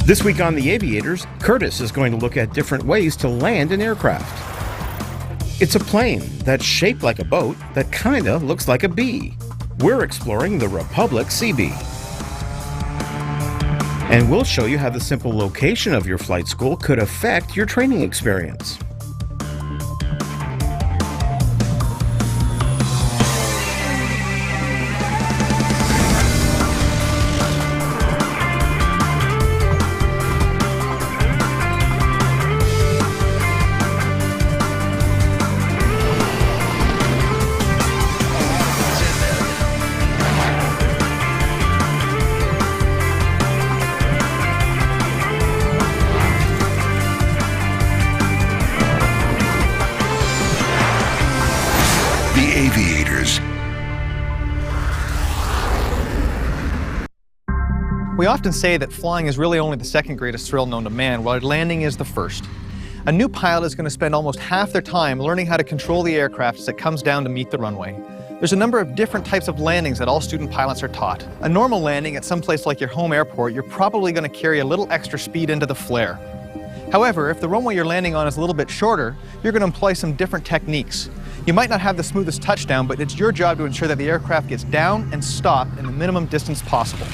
This week on the Aviators, Curtis is going to look at different ways to land an aircraft. It's a plane that's shaped like a boat that kinda looks like a bee. We're exploring the Republic Seabee. And we'll show you how the simple location of your flight school could affect your training experience. Aviators. We often say that flying is really only the second greatest thrill known to man, while landing is the first. A new pilot is going to spend almost half their time learning how to control the aircraft as it comes down to meet the runway. There's a number of different types of landings that all student pilots are taught. A normal landing at some place like your home airport, you're probably going to carry a little extra speed into the flare. However, if the runway you're landing on is a little bit shorter, you're going to employ some different techniques. You might not have the smoothest touchdown, but it's your job to ensure that the aircraft gets down and stopped in the minimum distance possible.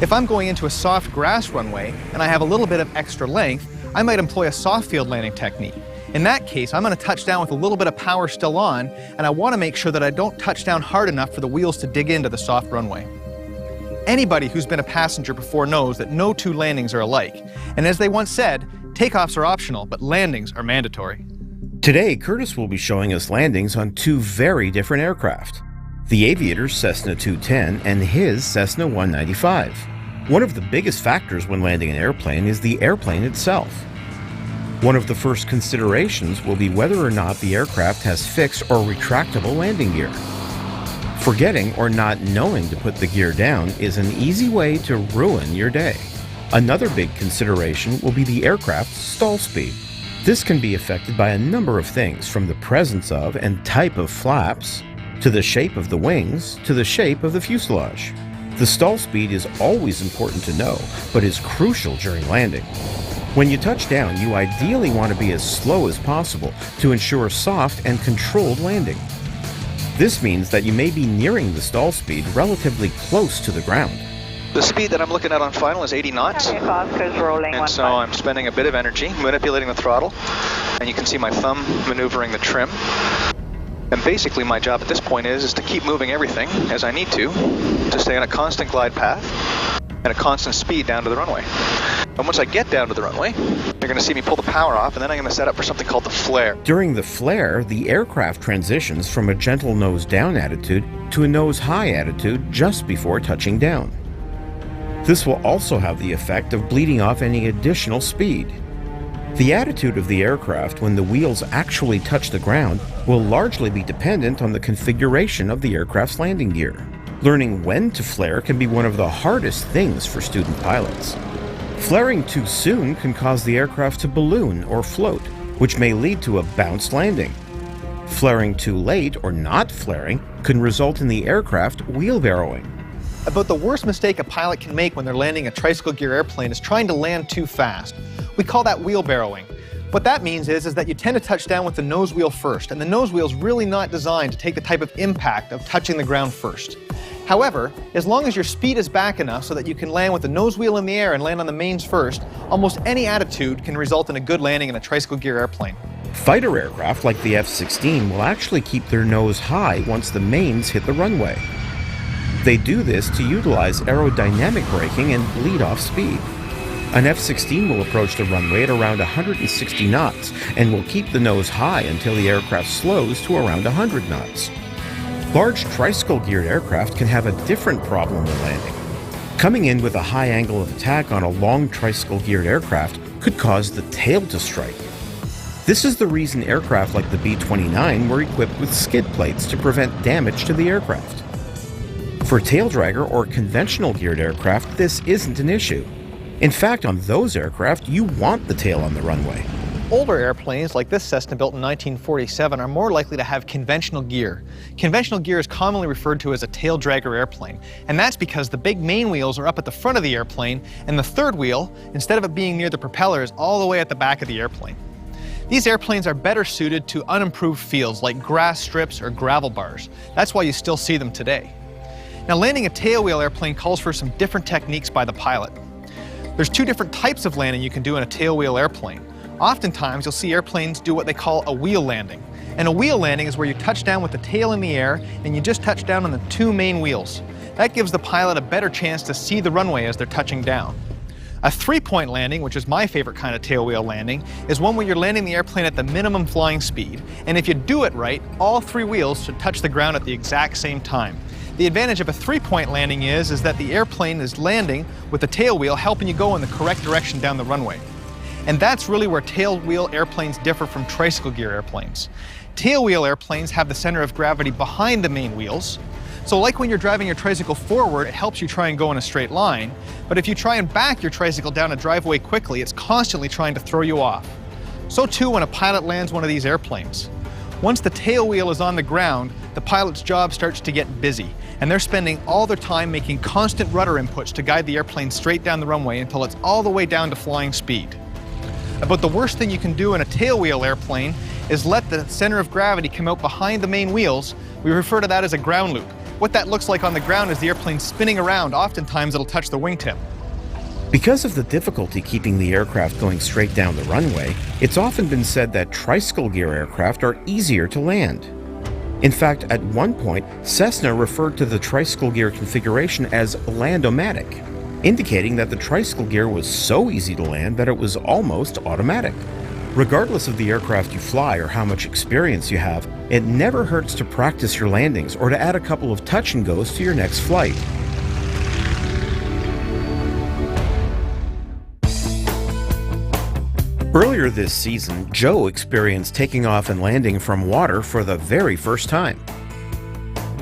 If I'm going into a soft grass runway and I have a little bit of extra length, I might employ a soft field landing technique. In that case, I'm going to touch down with a little bit of power still on, and I want to make sure that I don't touch down hard enough for the wheels to dig into the soft runway. Anybody who's been a passenger before knows that no two landings are alike. And as they once said, takeoffs are optional, but landings are mandatory. Today, Curtis will be showing us landings on two very different aircraft. The Aviator's Cessna 210 and his Cessna 195. One of the biggest factors when landing an airplane is the airplane itself. One of the first considerations will be whether or not the aircraft has fixed or retractable landing gear. Forgetting or not knowing to put the gear down is an easy way to ruin your day. Another big consideration will be the aircraft's stall speed. This can be affected by a number of things, from the presence of and type of flaps, to the shape of the wings, to the shape of the fuselage. The stall speed is always important to know, but is crucial during landing. When you touch down, you ideally want to be as slow as possible to ensure soft and controlled landing. This means that you may be nearing the stall speed relatively close to the ground. The speed that I'm looking at on final is 80 knots, and so I'm spending a bit of energy manipulating the throttle, and you can see my thumb maneuvering the trim. And basically my job at this point is to keep moving everything as I need to stay on a constant glide path and a constant speed down to the runway. And once I get down to the runway, you're going to see me pull the power off, and then I'm going to set up for something called the flare. During the flare, the aircraft transitions from a gentle nose-down attitude to a nose-high attitude just before touching down. This will also have the effect of bleeding off any additional speed. The attitude of the aircraft when the wheels actually touch the ground will largely be dependent on the configuration of the aircraft's landing gear. Learning when to flare can be one of the hardest things for student pilots. Flaring too soon can cause the aircraft to balloon or float, which may lead to a bounced landing. Flaring too late or not flaring can result in the aircraft wheelbarrowing. About the worst mistake a pilot can make when they're landing a tricycle gear airplane is trying to land too fast. We call that wheelbarrowing. What that means is that you tend to touch down with the nose wheel first, and the nose wheel is really not designed to take the type of impact of touching the ground first. However, as long as your speed is back enough so that you can land with the nose wheel in the air and land on the mains first, almost any attitude can result in a good landing in a tricycle gear airplane. Fighter aircraft like the F-16 will actually keep their nose high once the mains hit the runway. They do this to utilize aerodynamic braking and bleed off speed. An F-16 will approach the runway at around 160 knots and will keep the nose high until the aircraft slows to around 100 knots. Large tricycle geared aircraft can have a different problem when landing. Coming in with a high angle of attack on a long tricycle geared aircraft could cause the tail to strike. This is the reason aircraft like the B-29 were equipped with skid plates to prevent damage to the aircraft. For tail dragger or conventional geared aircraft, this isn't an issue. In fact, on those aircraft, you want the tail on the runway. Older airplanes, like this Cessna built in 1947, are more likely to have conventional gear. Conventional gear is commonly referred to as a tail dragger airplane, and that's because the big main wheels are up at the front of the airplane, and the third wheel, instead of it being near the propeller, is all the way at the back of the airplane. These airplanes are better suited to unimproved fields like grass strips or gravel bars. That's why you still see them today. Now, landing a tailwheel airplane calls for some different techniques by the pilot. There's two different types of landing you can do in a tailwheel airplane. Oftentimes, you'll see airplanes do what they call a wheel landing. And a wheel landing is where you touch down with the tail in the air and you just touch down on the two main wheels. That gives the pilot a better chance to see the runway as they're touching down. A three-point landing, which is my favorite kind of tailwheel landing, is one where you're landing the airplane at the minimum flying speed. And if you do it right, all three wheels should touch the ground at the exact same time. The advantage of a three-point landing is that the airplane is landing with the tail wheel helping you go in the correct direction down the runway. And that's really where tailwheel airplanes differ from tricycle gear airplanes. Tailwheel airplanes have the center of gravity behind the main wheels. So like when you're driving your tricycle forward, it helps you try and go in a straight line. But if you try and back your tricycle down a driveway quickly, it's constantly trying to throw you off. So too when a pilot lands one of these airplanes. Once the tail wheel is on the ground, the pilot's job starts to get busy, and they're spending all their time making constant rudder inputs to guide the airplane straight down the runway until it's all the way down to flying speed. But the worst thing you can do in a tailwheel airplane is let the center of gravity come out behind the main wheels. We refer to that as a ground loop. What that looks like on the ground is the airplane spinning around. Oftentimes it'll touch the wingtip. Because of the difficulty keeping the aircraft going straight down the runway, it's often been said that tricycle gear aircraft are easier to land. In fact, at one point, Cessna referred to the tricycle gear configuration as land-o-matic, indicating that the tricycle gear was so easy to land that it was almost automatic. Regardless of the aircraft you fly or how much experience you have, it never hurts to practice your landings or to add a couple of touch and goes to your next flight. Earlier this season, Joe experienced taking off and landing from water for the very first time.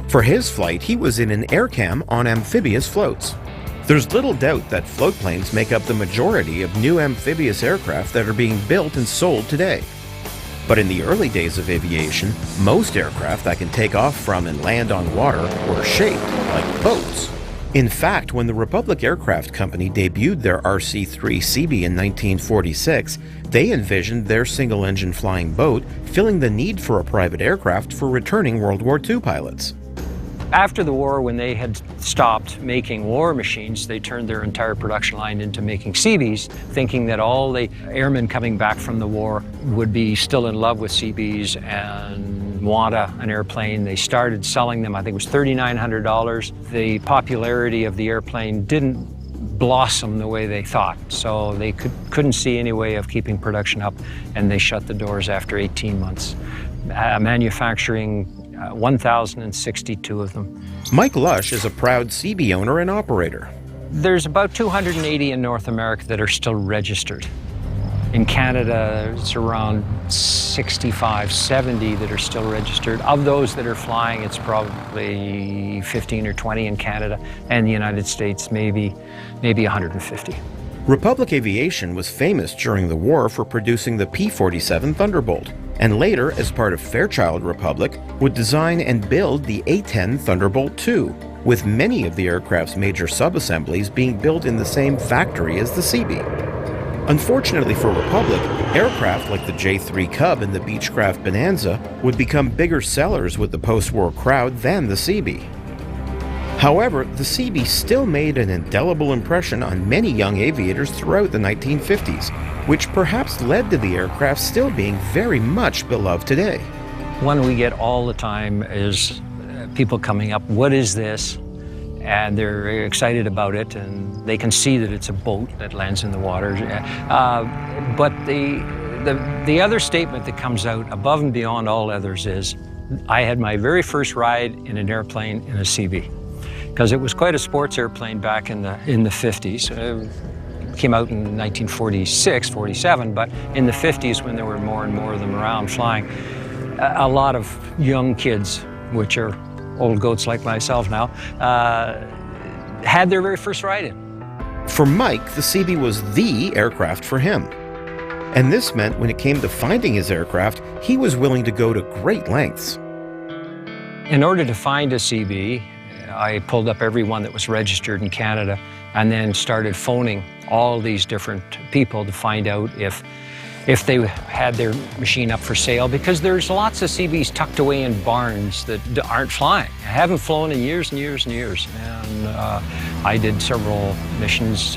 For his flight, he was in an aircam on amphibious floats. There's little doubt that float planes make up the majority of new amphibious aircraft that are being built and sold today. But in the early days of aviation, most aircraft that can take off from and land on water were shaped like boats. In fact, when the Republic Aircraft Company debuted their RC-3 Seabee in 1946, they envisioned their single-engine flying boat filling the need for a private aircraft for returning World War II pilots. After the war, when they had stopped making war machines, they turned their entire production line into making Seabees, thinking that all the airmen coming back from the war would be still in love with Seabees and want an airplane. They started selling them, I think it was $3,900. The popularity of the airplane didn't blossom the way they thought, so they couldn't see any way of keeping production up, and they shut the doors after 18 months. Manufacturing 1,062 of them. Mike Lush is a proud Seabee owner and operator. There's about 280 in North America that are still registered. In Canada, it's around 65, 70 that are still registered. Of those that are flying, it's probably 15 or 20 in Canada, and the United States, maybe 150. Republic Aviation was famous during the war for producing the P-47 Thunderbolt, and later, as part of Fairchild Republic, would design and build the A-10 Thunderbolt II, with many of the aircraft's major sub-assemblies being built in the same factory as the Seabee. Unfortunately for Republic, aircraft like the J-3 Cub and the Beechcraft Bonanza would become bigger sellers with the post-war crowd than the Seabee. However, the Seabee still made an indelible impression on many young aviators throughout the 1950s, which perhaps led to the aircraft still being very much beloved today. One we get all the time is people coming up, what is this? And they're excited about it, and they can see that it's a boat that lands in the water. But the other statement that comes out above and beyond all others is, I had my very first ride in an airplane in a Seabee, because it was quite a sports airplane back in the 50s. Came out in 1946, 47, but in the 50s, when there were more and more of them around flying, a lot of young kids, which are old goats like myself now, had their very first ride in. For Mike, the Seabee was the aircraft for him. And this meant when it came to finding his aircraft, he was willing to go to great lengths. In order to find a Seabee, I pulled up every one that was registered in Canada and then started phoning all these different people to find out if they had their machine up for sale, because there's lots of Seabees tucked away in barns that aren't flying. I haven't flown in years and years and years. And I did several missions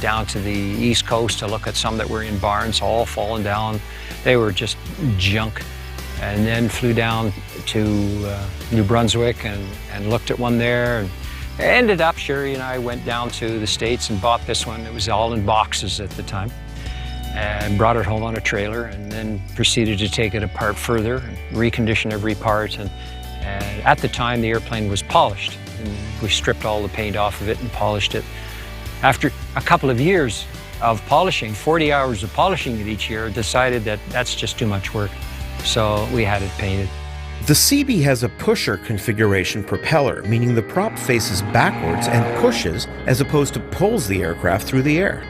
down to the East Coast to look at some that were in barns, all fallen down. They were just junk. And then flew down to New Brunswick and looked at one there. And ended up, Sherry and I went down to the States and bought this one. It was all in boxes at the time. And brought it home on a trailer, and then proceeded to take it apart further and recondition every part. And at the time, the airplane was polished. And we stripped all the paint off of it and polished it. After a couple of years of polishing, 40 hours of polishing it each year, decided that that's just too much work. So we had it painted. The Seabee has a pusher configuration propeller, meaning the prop faces backwards and pushes as opposed to pulls the aircraft through the air.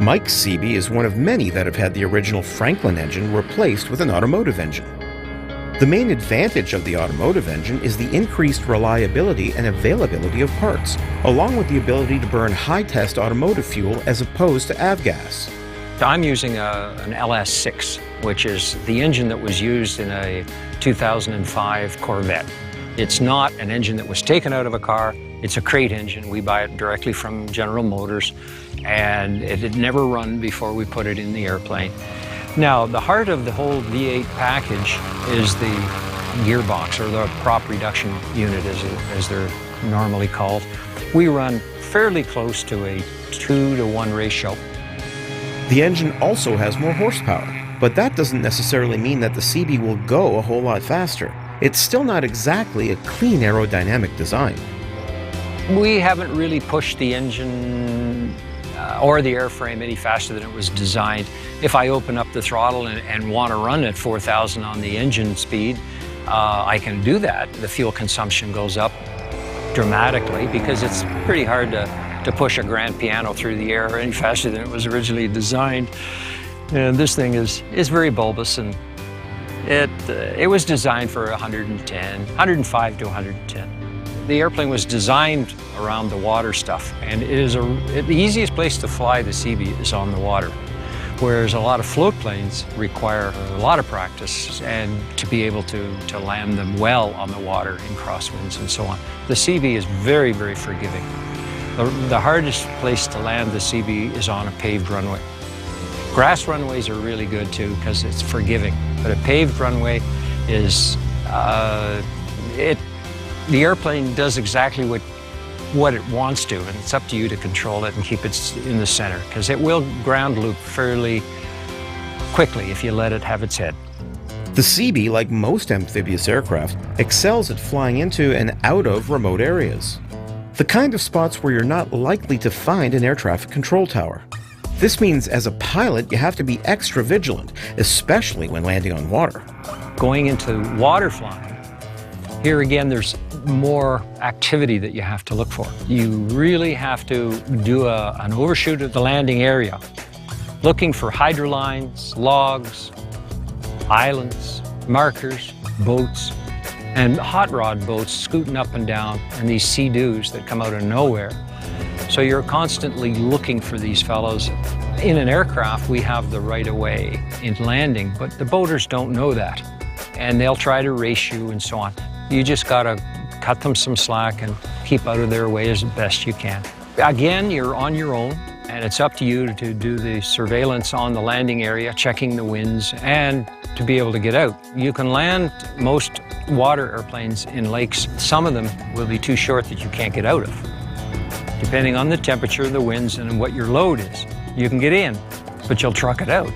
Mike's Seabee is one of many that have had the original Franklin engine replaced with an automotive engine. The main advantage of the automotive engine is the increased reliability and availability of parts, along with the ability to burn high-test automotive fuel as opposed to avgas. I'm using an LS6, which is the engine that was used in a 2005 Corvette. It's not an engine that was taken out of a car. It's a crate engine. We buy it directly from General Motors, and it had never run before we put it in the airplane. Now, the heart of the whole V8 package is the gearbox, or the prop reduction unit, as they're normally called. We run fairly close to a 2-to-1 ratio. The engine also has more horsepower, but that doesn't necessarily mean that the Seabee will go a whole lot faster. It's still not exactly a clean aerodynamic design. We haven't really pushed the engine or the airframe any faster than it was designed. If I open up the throttle and want to run at 4,000 on the engine speed, I can do that. The fuel consumption goes up dramatically because it's pretty hard to push a grand piano through the air any faster than it was originally designed. And this thing is very bulbous, and it was designed for 105 to 110. The airplane was designed around the water stuff, and it is the easiest place to fly the Seabee is on the water, whereas a lot of float planes require a lot of practice and to be able to land them well on the water in crosswinds and so on. The Seabee is very, very forgiving. The hardest place to land the Seabee is on a paved runway. Grass runways are really good too because it's forgiving, but a paved runway is, the airplane does exactly what it wants to, and it's up to you to control it and keep it in the center, because it will ground loop fairly quickly if you let it have its head. The Seabee, like most amphibious aircraft, excels at flying into and out of remote areas. The kind of spots where you're not likely to find an air traffic control tower. This means as a pilot, you have to be extra vigilant, especially when landing on water. Going into water flying, here again, there's more activity that you have to look for. You really have to do an overshoot of the landing area, looking for hydrolines, logs, islands, markers, boats, and hot rod boats scooting up and down, and these sea-doos that come out of nowhere. So you're constantly looking for these fellows. In an aircraft, we have the right of way in landing, but the boaters don't know that, and they'll try to race you and so on. You just gotta cut them some slack and keep out of their way as best you can. Again, you're on your own, and it's up to you to do the surveillance on the landing area, checking the winds, and to be able to get out. You can land most water airplanes in lakes. Some of them will be too short that you can't get out of. Depending on the temperature, the winds, and what your load is, you can get in, but you'll truck it out.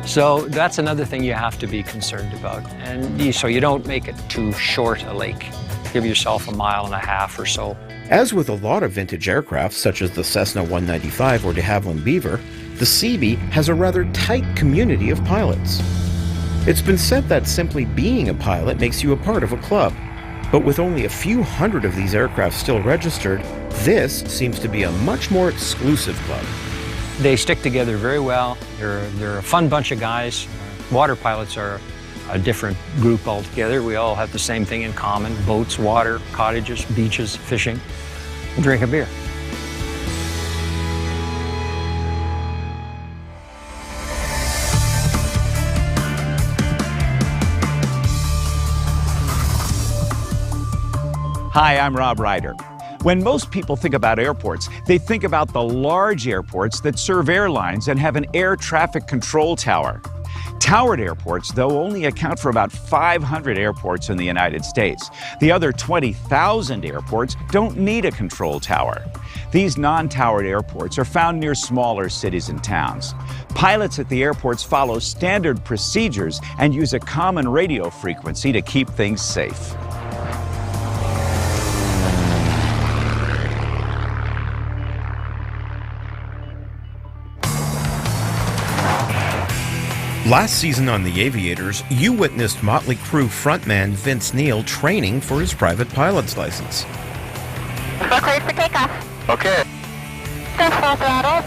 So that's another thing you have to be concerned about. And so you don't make it too short a lake. Give yourself 1.5 miles or so. As with a lot of vintage aircraft, such as the Cessna 195 or de Havilland Beaver, the Seabee has a rather tight community of pilots. It's been said that simply being a pilot makes you a part of a club. But with only a few hundred of these aircraft still registered, this seems to be a much more exclusive club. They stick together very well. They're a fun bunch of guys. Water pilots are a different group altogether. We all have the same thing in common: boats, water, cottages, beaches, fishing, and drink a beer. Hi, I'm Rob Ryder. When most people think about airports, they think about the large airports that serve airlines and have an air traffic control tower. Towered airports, though, only account for about 500 airports in the United States. The other 20,000 airports don't need a control tower. These non-towered airports are found near smaller cities and towns. Pilots at the airports follow standard procedures and use a common radio frequency to keep things safe. Last season on the Aviators, you witnessed Motley Crue frontman Vince Neil training for his private pilot's license. We're cleared for takeoff. Okay. Full throttle.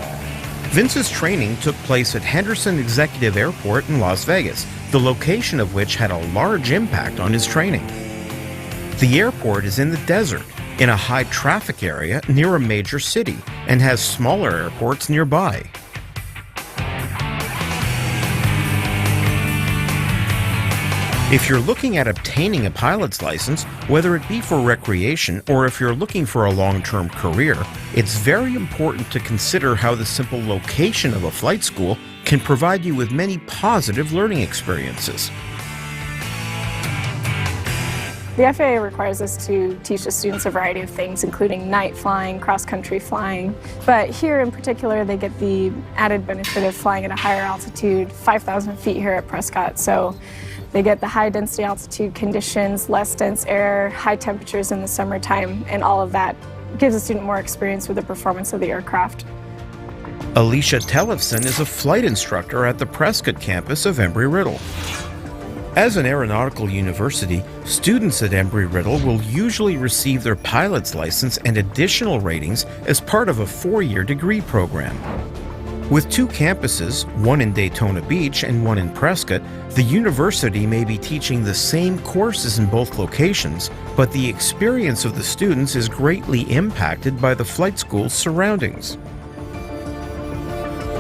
Vince's training took place at Henderson Executive Airport in Las Vegas, the location of which had a large impact on his training. The airport is in the desert, in a high traffic area near a major city, and has smaller airports nearby. If you're looking at obtaining a pilot's license, whether it be for recreation or if you're looking for a long-term career, it's very important to consider how the simple location of a flight school can provide you with many positive learning experiences. The FAA requires us to teach the students a variety of things, including night flying, cross-country flying. But here in particular, they get the added benefit of flying at a higher altitude, 5,000 feet here at Prescott. So they get the high density altitude conditions, less dense air, high temperatures in the summertime, and all of that gives a student more experience with the performance of the aircraft. Alicia Tellefson is a flight instructor at the Prescott campus of Embry-Riddle. As an aeronautical university, students at Embry-Riddle will usually receive their pilot's license and additional ratings as part of a 4-year degree program. With 2 campuses, one in Daytona Beach and one in Prescott, the university may be teaching the same courses in both locations, but the experience of the students is greatly impacted by the flight school's surroundings.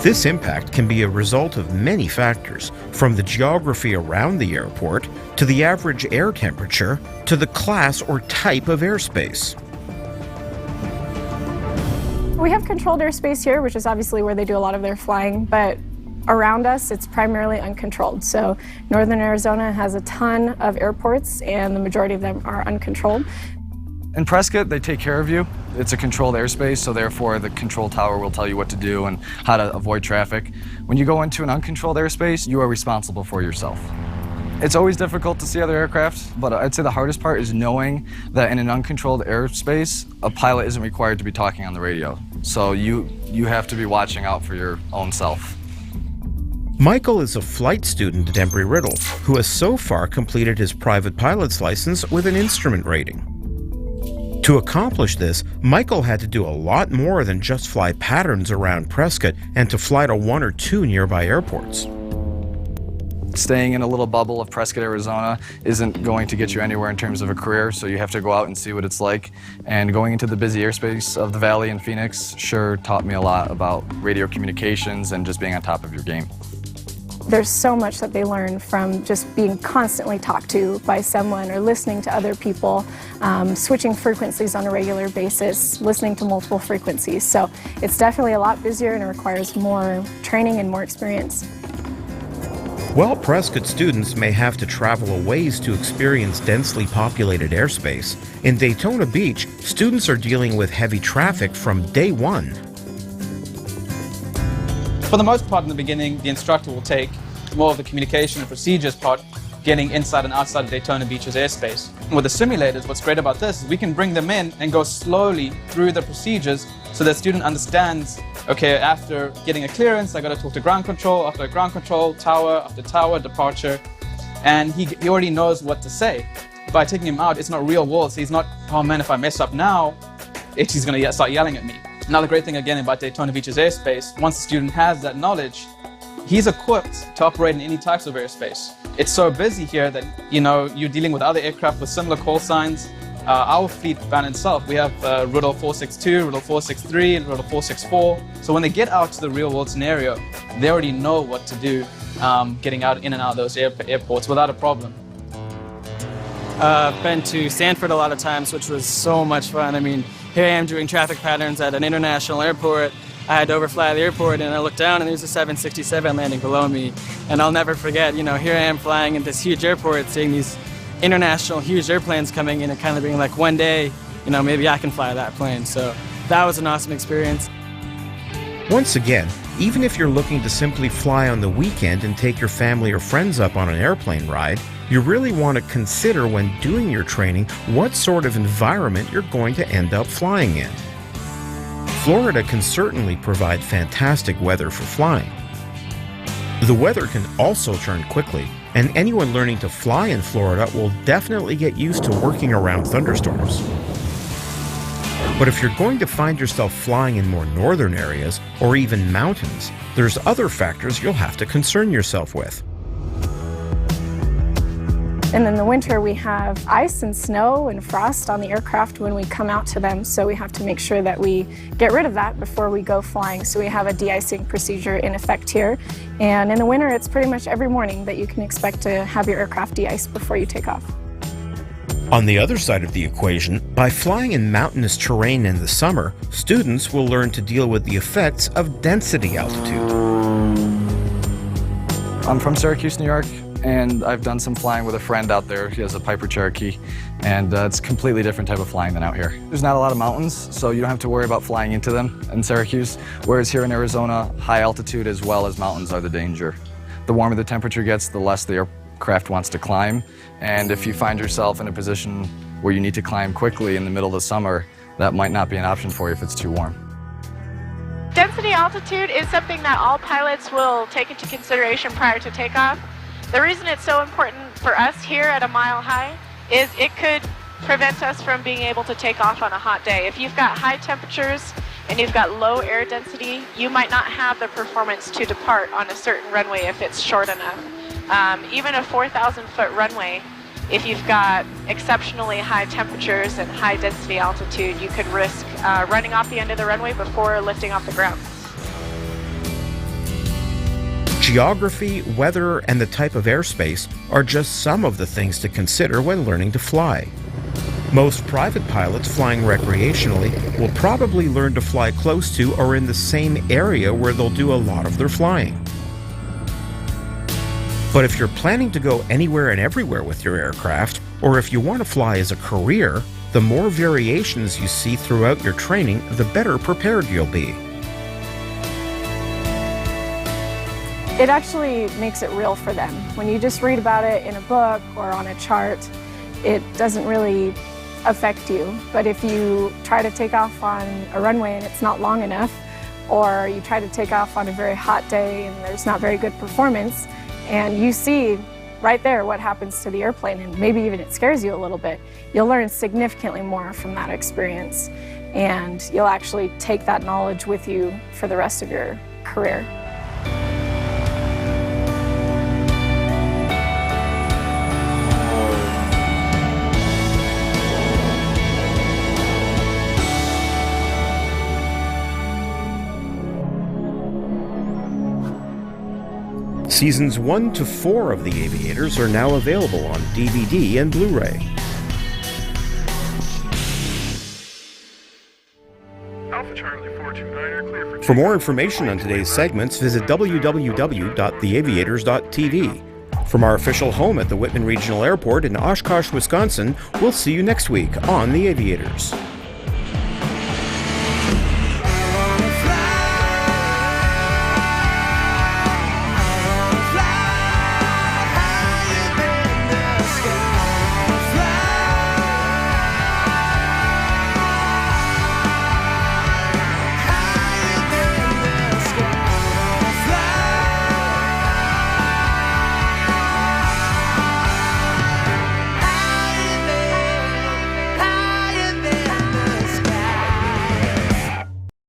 This impact can be a result of many factors, from the geography around the airport, to the average air temperature, to the class or type of airspace. We have controlled airspace here, which is obviously where they do a lot of their flying, but around us it's primarily uncontrolled. So Northern Arizona has a ton of airports and the majority of them are uncontrolled. In Prescott, they take care of you. It's a controlled airspace, so therefore the control tower will tell you what to do and how to avoid traffic. When you go into an uncontrolled airspace, you are responsible for yourself. It's always difficult to see other aircraft, but I'd say the hardest part is knowing that in an uncontrolled airspace, a pilot isn't required to be talking on the radio. So you have to be watching out for your own self. Michael is a flight student at Embry-Riddle who has so far completed his private pilot's license with an instrument rating. To accomplish this, Michael had to do a lot more than just fly patterns around Prescott and to fly to 1 or 2 nearby airports. Staying in a little bubble of Prescott, Arizona isn't going to get you anywhere in terms of a career, so you have to go out and see what it's like. And going into the busy airspace of the Valley in Phoenix sure taught me a lot about radio communications and just being on top of your game. There's so much that they learn from just being constantly talked to by someone or listening to other people, switching frequencies on a regular basis, listening to multiple frequencies. So it's definitely a lot busier and it requires more training and more experience. While Prescott students may have to travel a ways to experience densely populated airspace, in Daytona Beach, students are dealing with heavy traffic from day one. For the most part in the beginning, the instructor will take more of the communication and procedures part, getting inside and outside of Daytona Beach's airspace. And with the simulators, what's great about this is we can bring them in and go slowly through the procedures so the student understands, okay, after getting a clearance, I got to talk to ground control, after ground control, tower, after tower, departure, and he already knows what to say. By taking him out, it's not real world, so he's not, oh man, if I mess up now, he's going to start yelling at me. Another great thing again about Daytona Beach's airspace, once the student has that knowledge, he's equipped to operate in any types of airspace. It's so busy here that, you're dealing with other aircraft with similar call signs. Our fleet van itself, we have Rudolph 462, Rudolph 463, and Rudolph 464. So when they get out to the real world scenario, they already know what to do getting out in and out of those airports without a problem. I've been to Sanford a lot of times, which was so much fun. I mean, here I am doing traffic patterns at an international airport. I had to overfly the airport and I looked down and there's a 767 landing below me. And I'll never forget, here I am flying in this huge airport, seeing these international huge airplanes coming in and kind of being like, one day, maybe I can fly that plane. So that was an awesome experience. Once again, even if you're looking to simply fly on the weekend and take your family or friends up on an airplane ride, you really want to consider when doing your training what sort of environment you're going to end up flying in. Florida can certainly provide fantastic weather for flying. The weather can also turn quickly, and anyone learning to fly in Florida will definitely get used to working around thunderstorms. But if you're going to find yourself flying in more northern areas, or even mountains, there's other factors you'll have to concern yourself with. And in the winter, we have ice and snow and frost on the aircraft when we come out to them, so we have to make sure that we get rid of that before we go flying. So we have a de-icing procedure in effect here. And in the winter, it's pretty much every morning that you can expect to have your aircraft de-iced before you take off. On the other side of the equation, by flying in mountainous terrain in the summer, students will learn to deal with the effects of density altitude. I'm from Syracuse, New York, and I've done some flying with a friend out there. He has a Piper Cherokee, and it's a completely different type of flying than out here. There's not a lot of mountains, so you don't have to worry about flying into them in Syracuse, whereas here in Arizona, high altitude as well as mountains are the danger. The warmer the temperature gets, the less the aircraft wants to climb, and if you find yourself in a position where you need to climb quickly in the middle of the summer, that might not be an option for you if it's too warm. Density altitude is something that all pilots will take into consideration prior to takeoff. The reason it's so important for us here at a mile high is it could prevent us from being able to take off on a hot day. If you've got high temperatures and you've got low air density, you might not have the performance to depart on a certain runway if it's short enough. Even a 4,000-foot runway, if you've got exceptionally high temperatures and high density altitude, you could risk running off the end of the runway before lifting off the ground. Geography, weather, and the type of airspace are just some of the things to consider when learning to fly. Most private pilots flying recreationally will probably learn to fly close to or in the same area where they'll do a lot of their flying. But if you're planning to go anywhere and everywhere with your aircraft, or if you want to fly as a career, the more variations you see throughout your training, the better prepared you'll be. It actually makes it real for them. When you just read about it in a book or on a chart, it doesn't really affect you. But if you try to take off on a runway and it's not long enough, or you try to take off on a very hot day and there's not very good performance, and you see right there what happens to the airplane, and maybe even it scares you a little bit, you'll learn significantly more from that experience. And you'll actually take that knowledge with you for the rest of your career. Seasons 1 to 4 of The Aviators are now available on DVD and Blu-ray. For more information on today's segments, visit www.theaviators.tv. From our official home at the Whitman Regional Airport in Oshkosh, Wisconsin, we'll see you next week on The Aviators.